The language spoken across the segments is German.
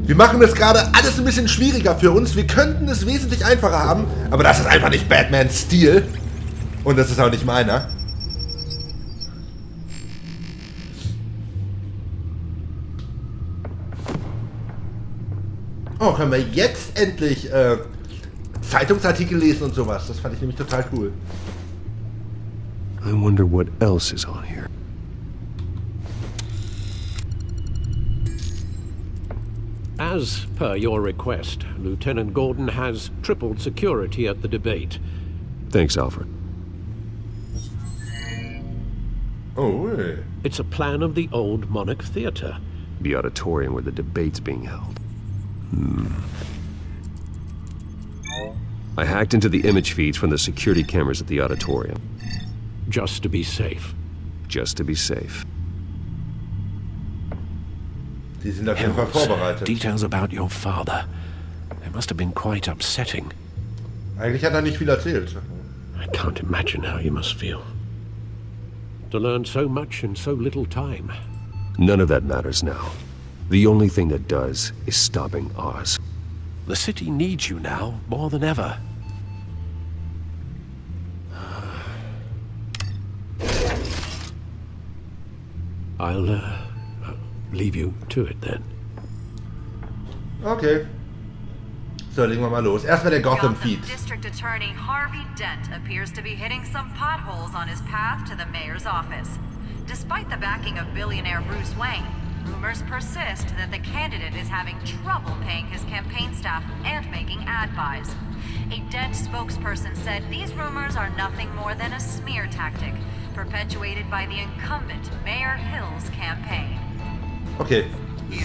Wir machen das gerade alles ein bisschen schwieriger für uns. Wir könnten es wesentlich einfacher haben, aber das ist einfach nicht Batmans Stil. Und das ist auch nicht meiner. Oh, können wir jetzt endlich Zeitungsartikel lesen und sowas. Das fand ich nämlich total cool. I wonder what else is on here. As per your request, Lieutenant Gordon has tripled security at the debate. Thanks, Alfred. Oh. It's a plan of the old Monarch Theatre. The auditorium where the debate's being held. I hacked into the image feeds from the security cameras at the auditorium. Just to be safe. Just to be safe. Die sind auf jeden Fall vorbereitet. Details about your father. It must have been quite upsetting. Eigentlich hat er nicht viel erzählt. I can't imagine how you must feel. To learn so much in so little time. None of that matters now. The only thing that does is stopping Oz. The city needs you now more than ever. I'll leave you to it then. Okay. So, legen wir mal los. Erstmal der Gotham-Feed. District Attorney Harvey Dent appears to be hitting some potholes on his path to the mayor's office. Despite the backing of billionaire Bruce Wayne, rumors persist that the candidate is having trouble paying his campaign staff and making ad buys. A Dent spokesperson said these rumors are nothing more than a smear tactic, perpetuated by the incumbent Mayor Hill's campaign. Okay.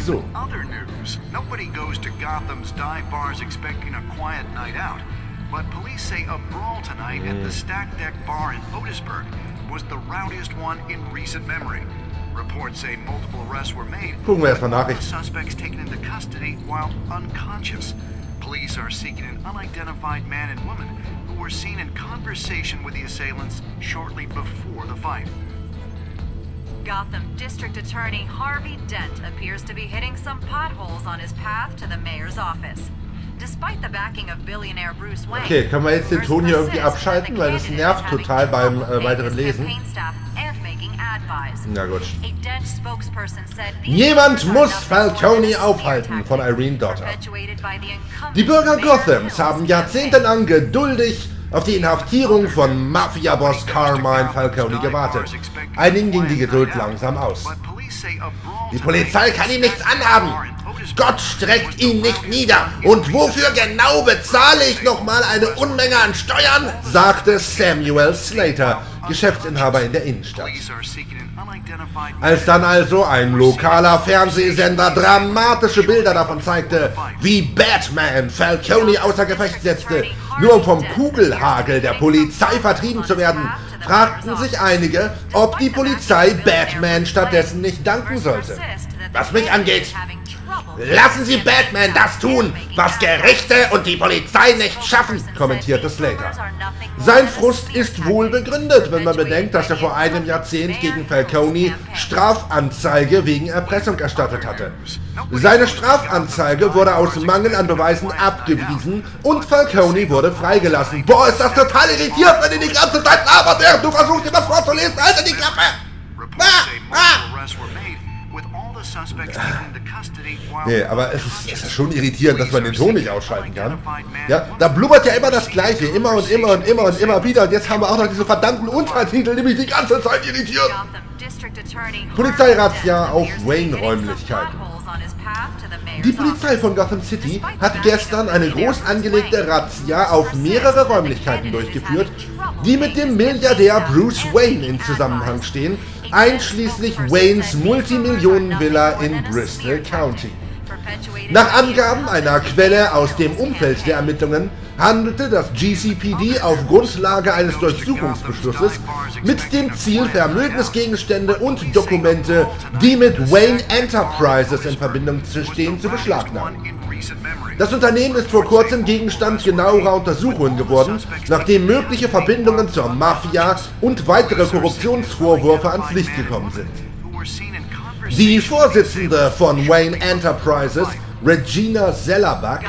So. In other news, nobody goes to Gotham's dive bars expecting a quiet night out. But police say a brawl tonight at the Stack Deck Bar in Otisburg was the rowdiest one in recent memory. Reports say multiple arrests were made. Gucken wir erstmal Nachrichten. Suspects taken into custody while unconscious. Police are seeking an unidentified man and woman who were seen in conversation with the assailants shortly before the fight. Gotham District Attorney Harvey Dent appears to be hitting some potholes on his path to the mayor's office. Despite the backing of billionaire Bruce Wayne. Okay, können wir jetzt den Ton hier irgendwie abschalten, weil das nervt total beim weiteren Lesen. Na gut. Jemand muss Falcone aufhalten, von Irene Dotter. Die Bürger Gothams haben jahrzehntelang geduldig auf die Inhaftierung von Mafia-Boss Carmine Falcone gewartet. Einigen ging die Geduld langsam aus. Die Polizei kann ihm nichts anhaben. Gott streckt ihn nicht nieder. Und wofür genau bezahle ich nochmal eine Unmenge an Steuern? Sagte Samuel Slater, Geschäftsinhaber in der Innenstadt. Als dann also ein lokaler Fernsehsender dramatische Bilder davon zeigte, wie Batman Falcone außer Gefecht setzte, nur um vom Kugelhagel der Polizei vertrieben zu werden, fragten sich einige, ob die Polizei Batman stattdessen nicht danken sollte. Was mich angeht, lassen Sie Batman das tun, was Gerichte und die Polizei nicht schaffen, kommentierte Slater. Sein Frust ist wohl begründet, wenn man bedenkt, dass er vor einem Jahrzehnt gegen Falcone Strafanzeige wegen Erpressung erstattet hatte. Seine Strafanzeige wurde aus Mangel an Beweisen abgewiesen und Falcone wurde freigelassen. Boah, ist das total irritiert, wenn ihr die ganze Zeit labert, während du versuchst, dir was vorzulesen. Alter, die Klappe! Nee, aber es ist schon irritierend, dass man den Ton nicht ausschalten kann. Ja, da blubbert ja immer das Gleiche, immer und immer und immer und immer wieder. Und jetzt haben wir auch noch diese verdammten Untertitel, die mich die ganze Zeit irritieren. Polizeirazzia auf Wayne-Räumlichkeiten. Die Polizei von Gotham City hat gestern eine groß angelegte Razzia auf mehrere Räumlichkeiten durchgeführt, die mit dem Milliardär Bruce Wayne in Zusammenhang stehen, einschließlich Waynes Multimillionen-Villa in Bristol County. Nach Angaben einer Quelle aus dem Umfeld der Ermittlungen handelte das GCPD auf Grundlage eines Durchsuchungsbeschlusses mit dem Ziel, Vermögensgegenstände und Dokumente, die mit Wayne Enterprises in Verbindung stehen, zu beschlagnahmen. Das Unternehmen ist vor kurzem Gegenstand genauerer Untersuchungen geworden, nachdem mögliche Verbindungen zur Mafia und weitere Korruptionsvorwürfe ans Licht gekommen sind. Die Vorsitzende von Wayne Enterprises, Regina Sellerbach,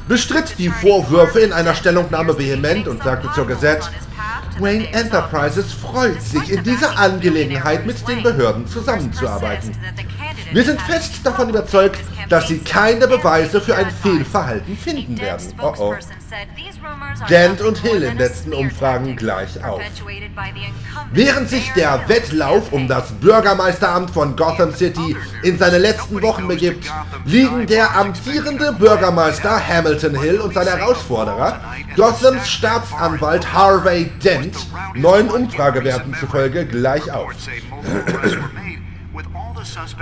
bestritt die Vorwürfe in einer Stellungnahme vehement und sagte zur Gazette, Wayne Enterprises freut sich, in dieser Angelegenheit mit den Behörden zusammenzuarbeiten. Wir sind fest davon überzeugt, dass sie keine Beweise für ein Fehlverhalten finden werden. Dent und Hill in letzten Umfragen gleich auf. Während sich der Wettlauf um das Bürgermeisteramt von Gotham City in seine letzten Wochen begibt, liegen der amtierende Bürgermeister Hamilton Hill und sein Herausforderer, Gothams Staatsanwalt Harvey Dent, neuen Umfragewerten zufolge gleich auf.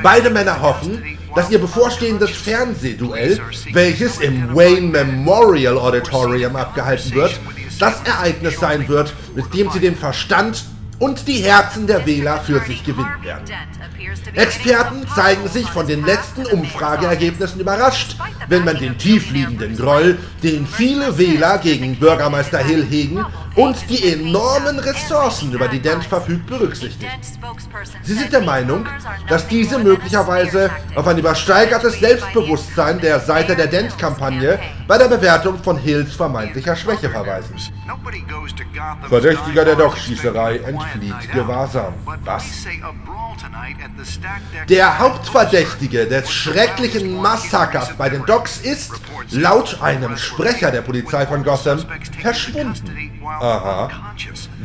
Beide Männer hoffen, dass ihr bevorstehendes Fernsehduell, welches im Wayne Memorial Auditorium abgehalten wird, das Ereignis sein wird, mit dem sie den Verstand und die Herzen der Wähler für sich gewinnen werden. Experten zeigen sich von den letzten Umfrageergebnissen überrascht, wenn man den tiefliegenden Groll, den viele Wähler gegen Bürgermeister Hill hegen, und die enormen Ressourcen, über die Dent verfügt, berücksichtigt. Sie sind der Meinung, dass diese möglicherweise auf ein übersteigertes Selbstbewusstsein der Seite der Dent-Kampagne bei der Bewertung von Hills vermeintlicher Schwäche verweisen. Verdächtiger der Dockschießerei entflieht Gewahrsam. Was? Der Hauptverdächtige des schrecklichen Massakers bei den Docks ist, laut einem Sprecher der Polizei von Gotham, verschwunden. Aha.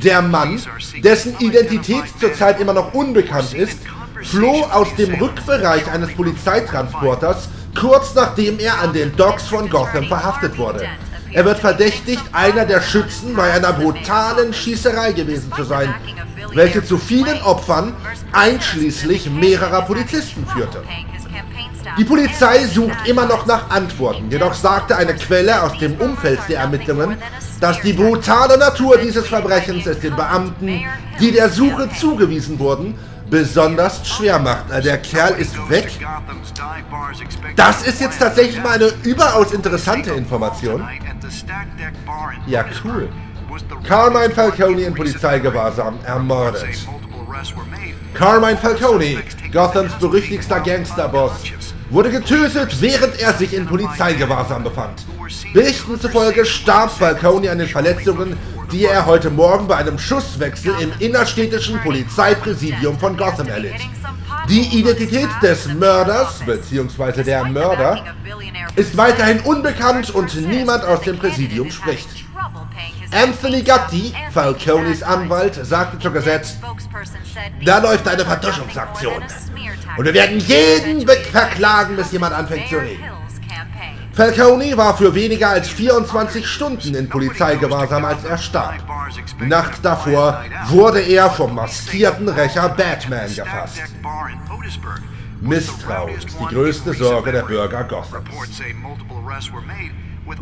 Der Mann, dessen Identität zurzeit immer noch unbekannt ist, floh aus dem Rückbereich eines Polizeitransporters, kurz nachdem er an den Docks von Gotham verhaftet wurde. Er wird verdächtigt, einer der Schützen bei einer brutalen Schießerei gewesen zu sein, welche zu vielen Opfern, einschließlich mehrerer Polizisten, führte. Die Polizei sucht immer noch nach Antworten, jedoch sagte eine Quelle aus dem Umfeld der Ermittlungen, dass die brutale Natur dieses Verbrechens es den Beamten, die der Suche zugewiesen wurden, besonders schwer macht. Der Kerl ist weg. Das ist jetzt tatsächlich mal eine überaus interessante Information. Ja, cool. Carmine Falcone in Polizeigewahrsam ermordet. Carmine Falcone, Gothams berüchtigster Gangsterboss, wurde getötet, während er sich in Polizeigewahrsam befand. Berichten zufolge starb Falcone an den Verletzungen, die er heute Morgen bei einem Schusswechsel im innerstädtischen Polizeipräsidium von Gotham erlitt. Die Identität des Mörders bzw. der Mörder ist weiterhin unbekannt und niemand aus dem Präsidium spricht. Anthony Gatti, Falcones Anwalt, sagte zur Gazette, da läuft eine Vertuschungsaktion. Und wir werden jeden verklagen, bis jemand anfängt zu reden. Falcone war für weniger als 24 Stunden in Polizeigewahrsam, als er starb. Die Nacht davor wurde er vom maskierten Rächer Batman gefasst. Misstrauen ist die größte Sorge der Bürger Gothams.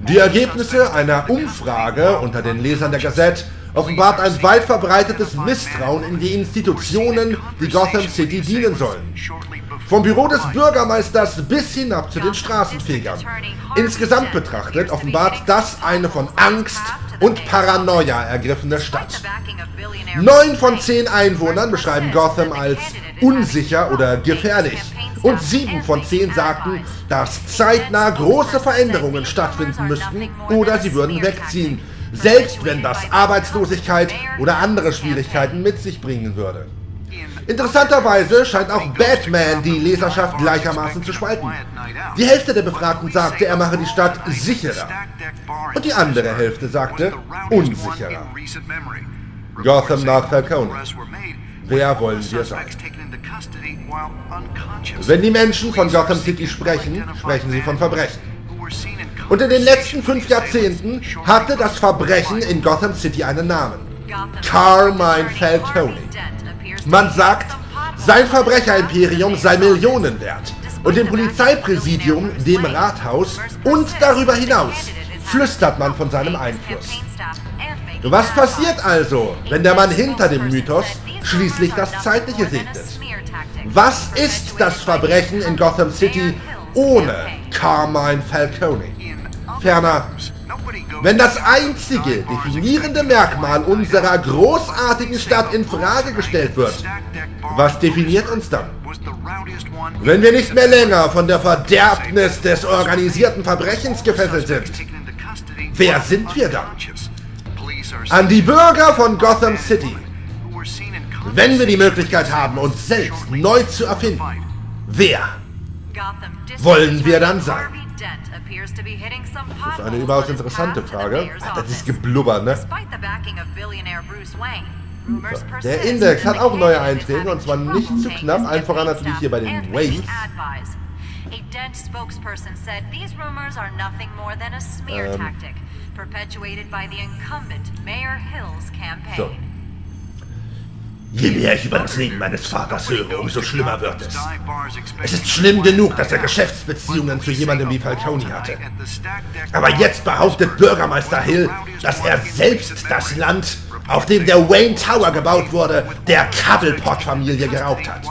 Die Ergebnisse einer Umfrage unter den Lesern der Gazette offenbart ein weit verbreitetes Misstrauen in die Institutionen, die Gotham City dienen sollen. Vom Büro des Bürgermeisters bis hinab zu den Straßenfegern. Insgesamt betrachtet offenbart das eine von Angst und Paranoia ergriffene Stadt. 9 von 10 Einwohnern beschreiben Gotham als unsicher oder gefährlich. Und 7 von 10 sagten, dass zeitnah große Veränderungen stattfinden müssten oder sie würden wegziehen, selbst wenn das Arbeitslosigkeit oder andere Schwierigkeiten mit sich bringen würde. Interessanterweise scheint auch Batman die Leserschaft gleichermaßen zu spalten. Die Hälfte der Befragten sagte, er mache die Stadt sicherer. Und die andere Hälfte sagte, unsicherer. Gotham nach Falcone. Wer wollen wir sein? Wenn die Menschen von Gotham City sprechen, sprechen sie von Verbrechen. Und in den letzten 5 Jahrzehnten hatte das Verbrechen in Gotham City einen Namen. Carmine Falcone. Man sagt, sein Verbrecherimperium sei Millionen wert. Und dem Polizeipräsidium, dem Rathaus und darüber hinaus flüstert man von seinem Einfluss. Was passiert also, wenn der Mann hinter dem Mythos schließlich das Zeitliche segnet? Was ist das Verbrechen in Gotham City ohne Carmine Falcone? Ferner, wenn das einzige definierende Merkmal unserer großartigen Stadt in Frage gestellt wird, was definiert uns dann? Wenn wir nicht mehr länger von der Verderbnis des organisierten Verbrechens gefesselt sind, wer sind wir dann? An die Bürger von Gotham City. Wenn wir die Möglichkeit haben, uns selbst neu zu erfinden, wer wollen wir dann sein? Das ist eine überaus interessante Frage. Ach, das ist Geblubber, ne? So. Der Index hat auch neue Einträge, und zwar nicht zu knapp, allen voran natürlich hier bei den Waves. So. Je mehr ich über das Leben meines Vaters höre, umso schlimmer wird es. Es ist schlimm genug, dass er Geschäftsbeziehungen zu jemandem wie Falcone hatte. Aber jetzt behauptet Bürgermeister Hill, dass er selbst das Land, auf dem der Wayne Tower gebaut wurde, der Cobblepot-Familie geraubt hat.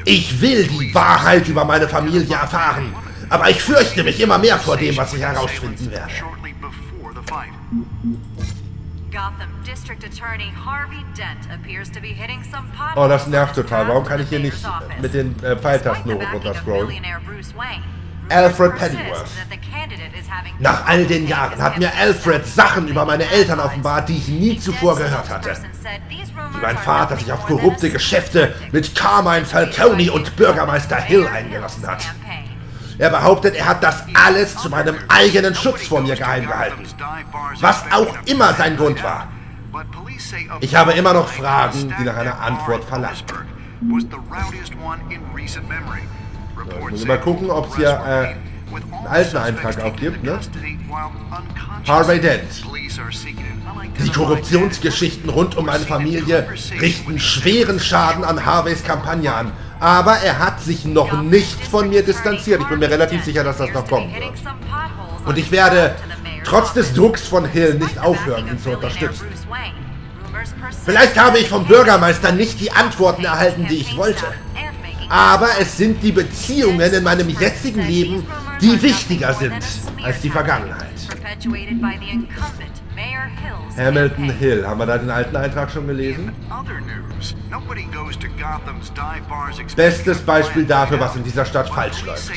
Ich will die Wahrheit über meine Familie erfahren, aber ich fürchte mich immer mehr vor dem, was ich herausfinden werde. Oh, das nervt total. Warum kann ich hier nicht mit den Pfeiltasten hoch und runter scrollen? Alfred Pennyworth. Nach all den Jahren hat mir Alfred Sachen über meine Eltern offenbart, die ich nie zuvor gehört hatte. Wie mein Vater sich auf korrupte Geschäfte mit Carmine Falcone und Bürgermeister Hill eingelassen hat. Er behauptet, er hat das alles zu meinem eigenen Schutz vor mir geheim gehalten. Was auch immer sein Grund war. Ich habe immer noch Fragen, die nach einer Antwort verlangen. Ich muss mal gucken, ob es hier einen alten Eintrag auch gibt, ne? Harvey Dent. Die Korruptionsgeschichten rund um meine Familie richten schweren Schaden an Harveys Kampagne an. Aber er hat sich noch nicht von mir distanziert. Ich bin mir relativ sicher, dass das noch kommen wird. Und ich werde trotz des Drucks von Hill nicht aufhören, ihn zu unterstützen. Vielleicht habe ich vom Bürgermeister nicht die Antworten erhalten, die ich wollte. Aber es sind die Beziehungen in meinem jetzigen Leben, die wichtiger sind als die Vergangenheit. Hamilton Hill. Haben wir da den alten Eintrag schon gelesen? Bestes Beispiel dafür, was in dieser Stadt falsch läuft.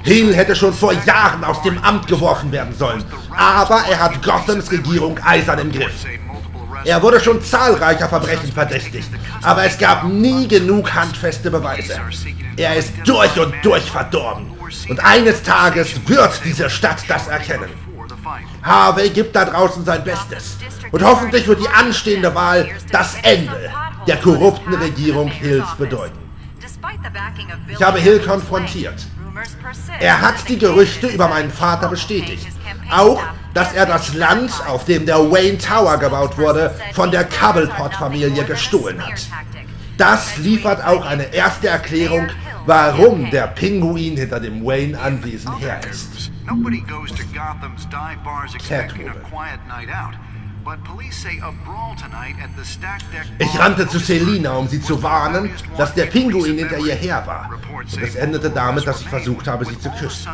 Hill hätte schon vor Jahren aus dem Amt geworfen werden sollen, aber er hat Gothams Regierung eisern im Griff. Er wurde schon zahlreicher Verbrechen verdächtigt, aber es gab nie genug handfeste Beweise. Er ist durch und durch verdorben. Und eines Tages wird diese Stadt das erkennen. Harvey gibt da draußen sein Bestes. Und hoffentlich wird die anstehende Wahl das Ende der korrupten Regierung Hills bedeuten. Ich habe Hill konfrontiert. Er hat die Gerüchte über meinen Vater bestätigt. Auch, dass er das Land, auf dem der Wayne Tower gebaut wurde, von der Cobblepot-Familie gestohlen hat. Das liefert auch eine erste Erklärung, warum der Pinguin hinter dem Wayne-Anwesen her ist. Catwoman. Ich rannte zu Selina, um sie zu warnen, dass der Pinguin hinter ihr her war. Und es endete damit, dass ich versucht habe, sie zu küssen.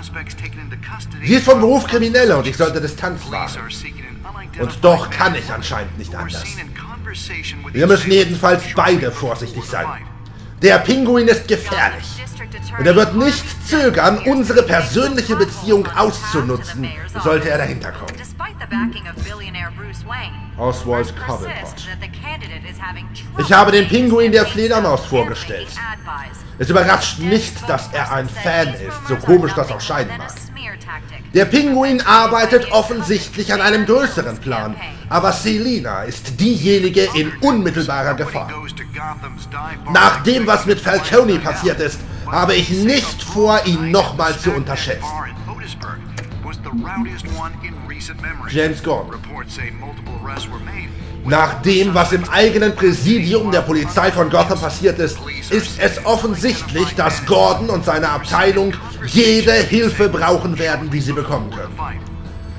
Sie ist von Beruf Kriminelle und ich sollte Distanz wahren. Und doch kann ich anscheinend nicht anders. Wir müssen jedenfalls beide vorsichtig sein. Der Pinguin ist gefährlich. Und er wird nicht zögern, unsere persönliche Beziehung auszunutzen, sollte er dahinter kommen. Oswald Cobblepot. Ich habe den Pinguin der Fledermaus vorgestellt. Es überrascht nicht, dass er ein Fan ist, so komisch das auch scheinen mag. Der Pinguin arbeitet offensichtlich an einem größeren Plan, aber Selina ist diejenige in unmittelbarer Gefahr. Nach dem, was mit Falcone passiert ist, habe ich nicht vor, ihn nochmal zu unterschätzen. James Gordon. Nach dem, was im eigenen Präsidium der Polizei von Gotham passiert ist, ist es offensichtlich, dass Gordon und seine Abteilung jede Hilfe brauchen werden, die sie bekommen können.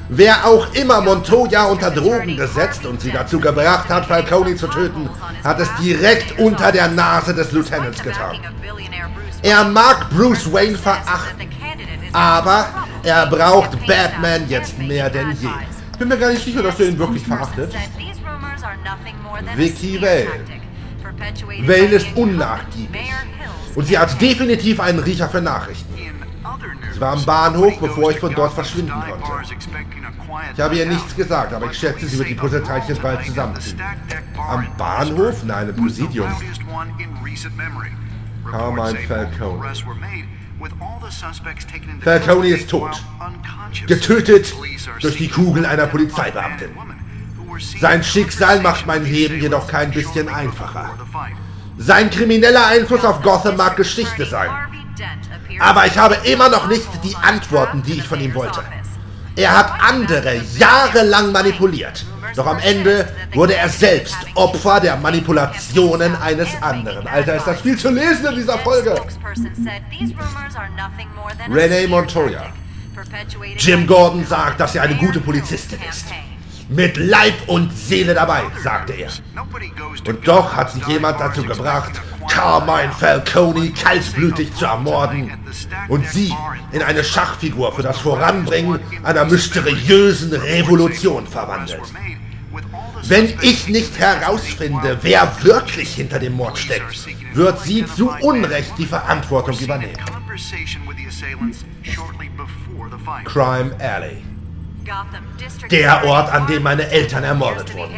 Wer auch immer Montoya unter Drogen gesetzt und sie dazu gebracht hat, Falcone zu töten, hat es direkt unter der Nase des Lieutenants getan. Er mag Bruce Wayne verachten, aber er braucht Batman jetzt mehr denn je. Ich bin mir gar nicht sicher, dass er ihn wirklich verachtet. Vicky Vale. Vale ist unnachgiebig. Und sie hat definitiv einen Riecher für Nachrichten. Sie war am Bahnhof, bevor ich von dort verschwinden konnte. Ich habe ihr nichts gesagt, aber ich schätze, sie wird die Puzzleteilchen bald zusammenfügen. Am Bahnhof? Nein, im Präsidium. Carmine Falcone. Falcone ist tot. Getötet durch die Kugel einer Polizeibeamtin. Sein Schicksal macht mein Leben jedoch kein bisschen einfacher. Sein krimineller Einfluss auf Gotham mag Geschichte sein. Aber ich habe immer noch nicht die Antworten, die ich von ihm wollte. Er hat andere jahrelang manipuliert. Doch am Ende wurde er selbst Opfer der Manipulationen eines anderen. Alter, ist das viel zu lesen in dieser Folge. Renee Montoya. Jim Gordon sagt, dass er eine gute Polizistin ist. Mit Leib und Seele dabei, sagte er. Und doch hat sich jemand dazu gebracht, Carmine Falcone kaltblütig zu ermorden und sie in eine Schachfigur für das Voranbringen einer mysteriösen Revolution verwandelt. Wenn ich nicht herausfinde, wer wirklich hinter dem Mord steckt, wird sie zu Unrecht die Verantwortung übernehmen. Crime Alley. Der Ort, an dem meine Eltern ermordet wurden.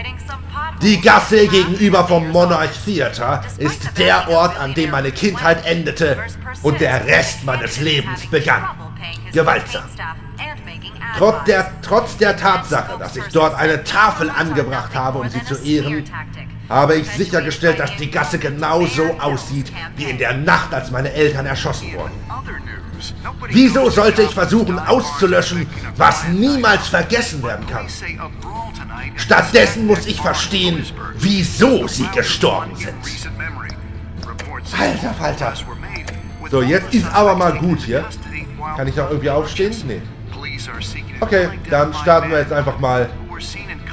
Die Gasse gegenüber vom Monarch Theater ist der Ort, an dem meine Kindheit endete und der Rest meines Lebens begann. Gewaltsam. Trotz der Tatsache, dass ich dort eine Tafel angebracht habe, um sie zu ehren, habe ich sichergestellt, dass die Gasse genauso aussieht wie in der Nacht, als meine Eltern erschossen wurden. Wieso sollte ich versuchen auszulöschen, was niemals vergessen werden kann? Stattdessen muss ich verstehen, wieso sie gestorben sind. Alter Falter. So, jetzt ist aber mal gut hier. Kann ich noch irgendwie aufstehen? Nee. Okay, dann starten wir jetzt einfach mal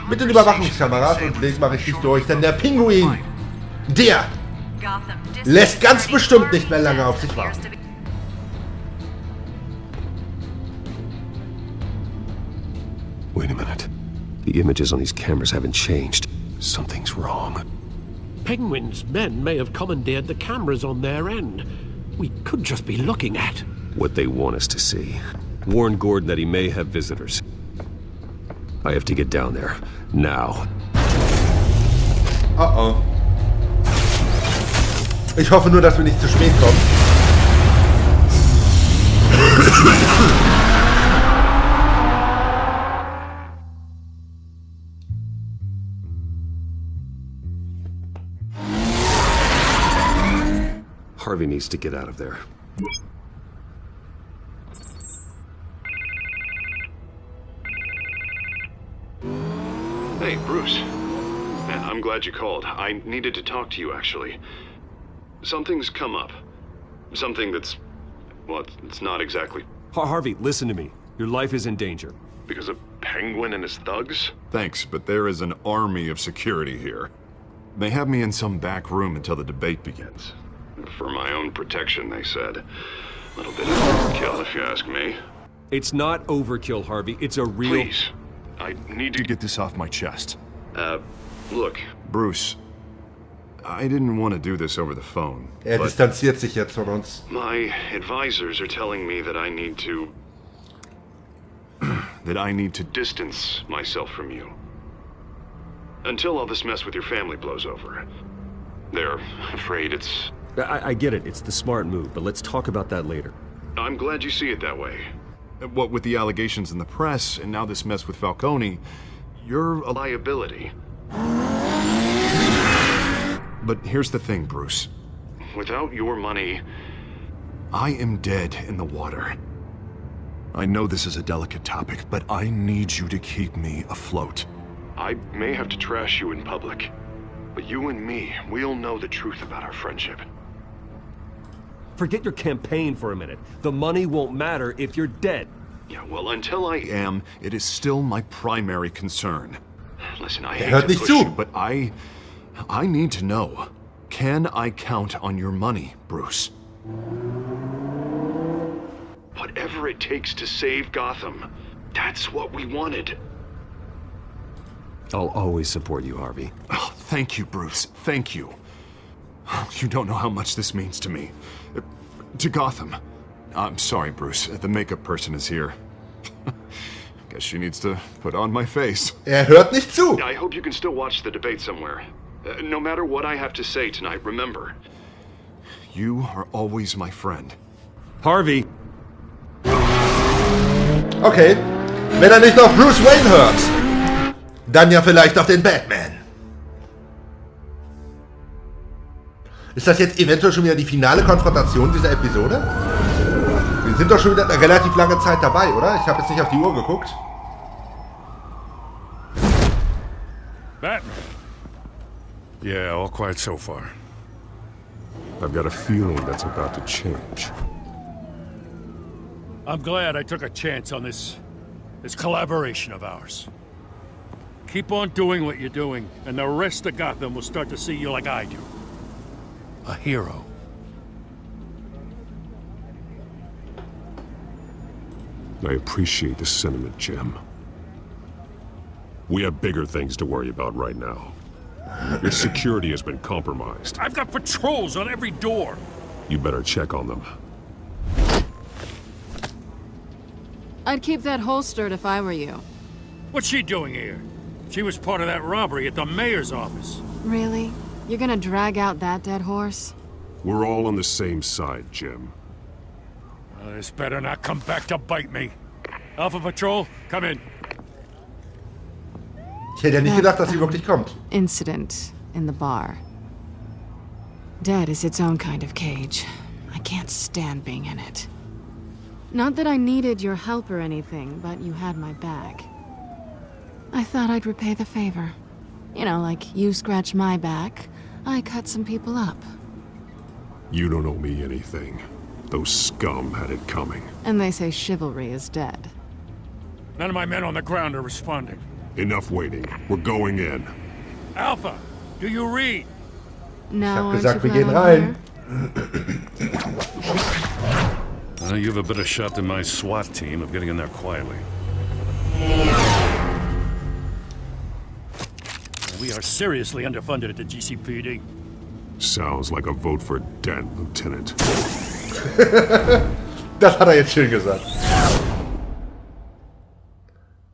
mit den Überwachungskameras und legen mal richtig durch, denn der Pinguin, der lässt ganz bestimmt nicht mehr lange auf sich warten. Wait a minute. The images on these cameras haven't changed. Something's wrong. Penguin's men may have commandeered the cameras on their end. We could just be looking at What they want us to see. Warn Gordon that he may have visitors. I have to get down there. Now. Oh. Ich hoffe nur, dass wir nicht zu spät kommen. Harvey needs to get out of there. Hey, Bruce. Man, I'm glad you called. I needed to talk to you, actually. Something's come up. Something that's... well, it's not exactly... Harvey, listen to me. Your life is in danger. because of Penguin and his thugs? Thanks, but there is an army of security here. They have me in some back room until the debate begins. For my own protection, they said. A little bit of overkill, if you ask me. It's not overkill, Harvey. It's a real... Please. I need To to... get this off my chest. Look. Bruce, I didn't want to do this over the phone, Er but distanziert sich jetzt von uns. My advisors are telling me that I need to distance myself from you. Until all this mess with your family blows over. They're afraid it's... I get it. It's the smart move, but let's talk about that later. I'm glad you see it that way. what with the allegations in the press and now this mess with Falcone, you're a Liability. But here's the thing, Bruce. Without your money, I am dead in the water. I know this is a delicate topic, but I need you to keep me afloat. I may have to trash you in public. But you and me, we'll know the truth about our friendship. Forget your campaign for a minute. The money won't matter if you're dead. Yeah, well, until I am... It is still my primary concern. Listen, I hört hate to nicht push zu. you, But I need to know. Can I count on your money, Bruce? whatever it takes to save Gotham. That's what we wanted. I'll always support you, Harvey. Oh, thank you, Bruce. Thank you. You don't know how much this means to me. To Gotham. I'm sorry, Bruce. The makeup person is here. Guess she needs to put on my face. Hört nicht zu. I hope you can still watch the debate somewhere. No matter what I have to say tonight, remember. You are always my friend. Harvey! Okay. Wenn er nicht auf Bruce Wayne hört, dann ja vielleicht auf den Batman. Ist das jetzt eventuell schon wieder die finale Konfrontation dieser Episode? Wir sind doch schon wieder eine relativ lange Zeit dabei, oder? Ich habe jetzt nicht auf die Uhr geguckt. Batman. Yeah, all quiet so far. I've got a feeling that's about to change. I'm glad I took a chance on this collaboration of ours. Keep on doing what you're doing, and the rest of Gotham will start to see you like I do. A hero. I appreciate the sentiment, Jim. We have bigger things to worry about right now. Your security has been compromised. I've got patrols on every door. You better check on them. I'd keep that holstered if I were you. What's she doing here? She was part of that robbery at the mayor's office. Really? You're gonna drag out that dead horse? We're all on the same side, Jim. This better not come back to bite me. Alpha Patrol, come in. Ich hätte ja nicht gedacht, dass sie wirklich kommt. Incident in the bar. Dead is its own kind of cage. I can't stand being in it. Not that I needed your help or anything, but you had my back. I thought I'd repay the favor. You know, like you scratch my back, I cut some people up. You don't owe me anything. Those scum had it coming. And they say chivalry is dead. None of my men on the ground are responding. Enough waiting. We're going in. Alpha, do you read? No, Ich hab gesagt, wir gehen rein. You have a better shot than my SWAT team of getting in there quietly. We are seriously underfunded at the GCPD. Sounds like a vote for Dent, Lieutenant. Das hat er jetzt schön gesagt.